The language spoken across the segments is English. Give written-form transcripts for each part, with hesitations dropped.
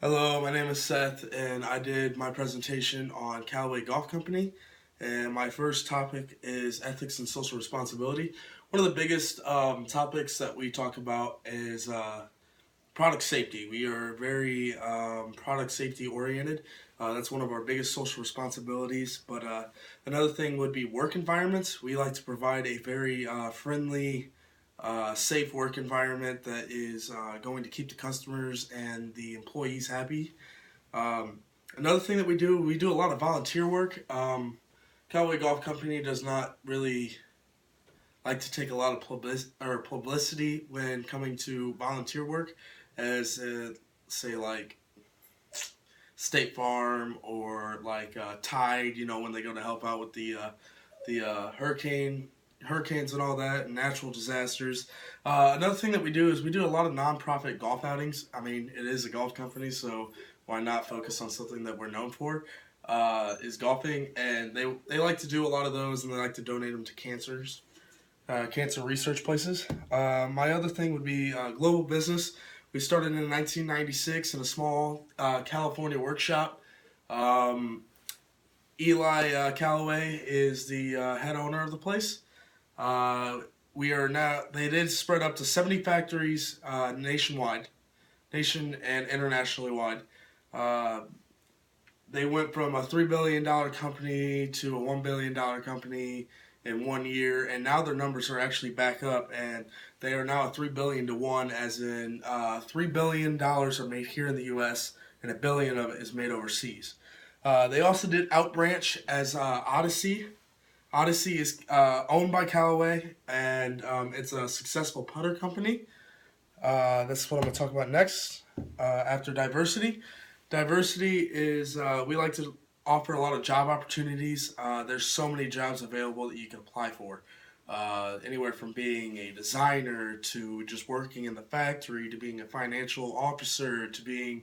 Hello, my name is Seth, and I did my presentation on Callaway Golf Company. And my first topic is ethics and social responsibility. One of the biggest topics that we talk about is product safety. We are very product safety oriented. That's one of our biggest social responsibilities. But another thing would be work environments. We like to provide a very friendly, safe work environment that is going to keep the customers and the employees happy. Another thing that we do a lot of volunteer work. Callaway Golf Company does not really like to take a lot of publicity when coming to volunteer work, as say like State Farm or like Tide. You know, when they go to help out with the hurricanes and all that, and natural disasters. Another thing that we do is we do a lot of nonprofit golf outings. I mean, it is a golf company, so why not focus on something that we're known for? Is golfing, and they like to do a lot of those, and they like to donate them to cancer research places. My other thing would be global business. We started in 1996 in a small California workshop. Um, Eli Callaway is the head owner of the place. Uh, we are now, they did spread up to 70 factories nationwide, nation and internationally wide. Uh, they went from a $3 billion company to a $1 billion company in 1 year, and now their numbers are actually back up, and they are now a 3 billion to one, as in $3 billion are made here in the U.S. and $1 billion of it is made overseas. They also did outbranch as Odyssey. Odyssey is owned by Callaway, and it's a successful putter company. That's what I'm going to talk about next. After diversity, diversity is we like to offer a lot of job opportunities. There's so many jobs available that you can apply for. Anywhere from being a designer to just working in the factory to being a financial officer to being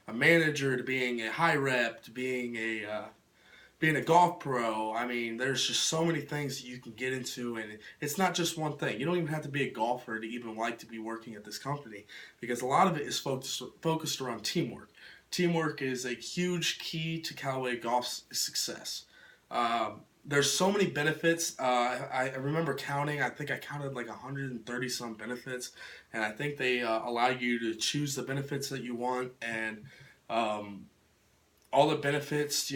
a manager to being a high rep to being a golf pro. I mean, there's just so many things that you can get into, and it's not just one thing. You don't even have to be a golfer to even like to be working at this company, because a lot of it is focused around teamwork. Teamwork is a huge key to Callaway Golf's success. There's so many benefits. I remember counting. I think I counted like 130 some benefits, and I think they allow you to choose the benefits that you want, and um, all the benefits,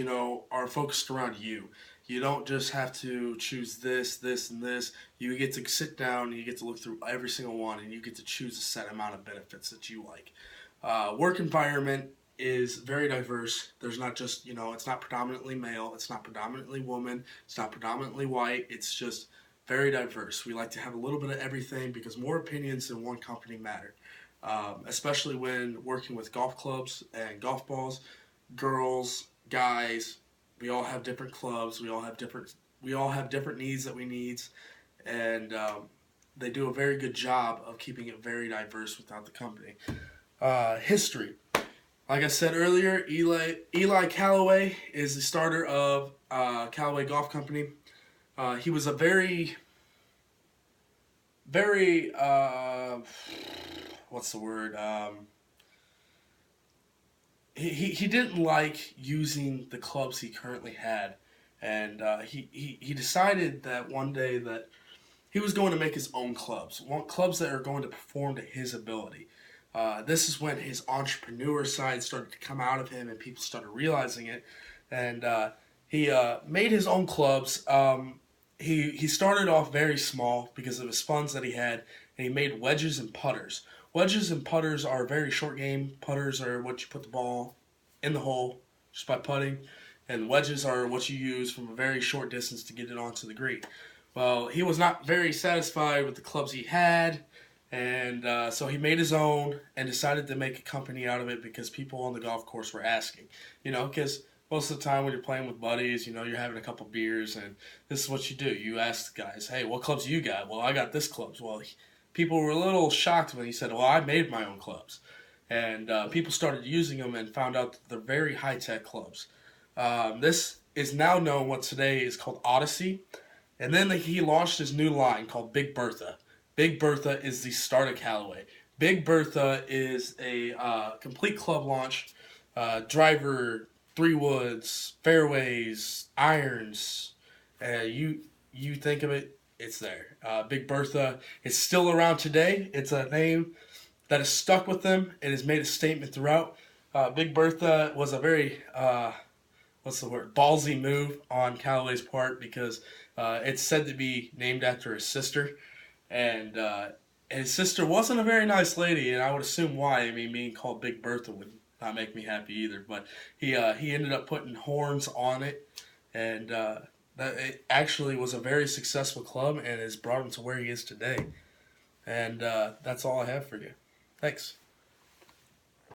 are focused around you. You don't just have to choose this, this, and this. You get to sit down and you get to look through every single one, and you get to choose a set amount of benefits that you like. Work environment is very diverse. There's not just, it's not predominantly male, it's not predominantly woman, it's not predominantly white. It's just very diverse. We like to have a little bit of everything because more opinions in one company matter, especially when working with golf clubs and golf balls. Girls, guys, we all have different clubs. We all have different needs that we need, and they do a very good job of keeping it very diverse without the company. History, like I said earlier, Eli Callaway is the starter of Callaway Golf Company. He was a very what's the word? He didn't like using the clubs he currently had, and he decided that one day that he was going to make his own clubs, clubs that are going to perform to his ability. This is when his entrepreneur side started to come out of him, and people started realizing it, and he made his own clubs. He started off very small because of his funds that he had, and he made wedges and putters. Wedges and putters are a very short game. Putters are what you put the ball in the hole just by putting, and wedges are what you use from a very short distance to get it onto the green. Well, he was not very satisfied with the clubs he had, and so he made his own and decided to make a company out of it because people on the golf course were asking. Because most of the time when you're playing with buddies, you're having a couple beers, and this is what you do. You ask the guys, hey, what clubs you got? Well, I got this clubs. Well, people were a little shocked when he said, well, I made my own clubs. And people started using them and found out that they're very high-tech clubs. This is now known what today is called Odyssey. And then he launched his new line called Big Bertha. Big Bertha is the start of Callaway. Big Bertha is a complete club launch driver, three woods, fairways, irons. You think of it, it's there. Big Bertha is still around today. It's a name that has stuck with them and has made a statement throughout. Big Bertha was a very what's the word, ballsy move on Callaway's part because it's said to be named after his sister, and his sister wasn't a very nice lady, and I would assume why. I mean, being called Big Bertha would not make me happy either. But he ended up putting horns on it, and that it actually was a very successful club and has brought him to where he is today. And that's all I have for you. Thanks.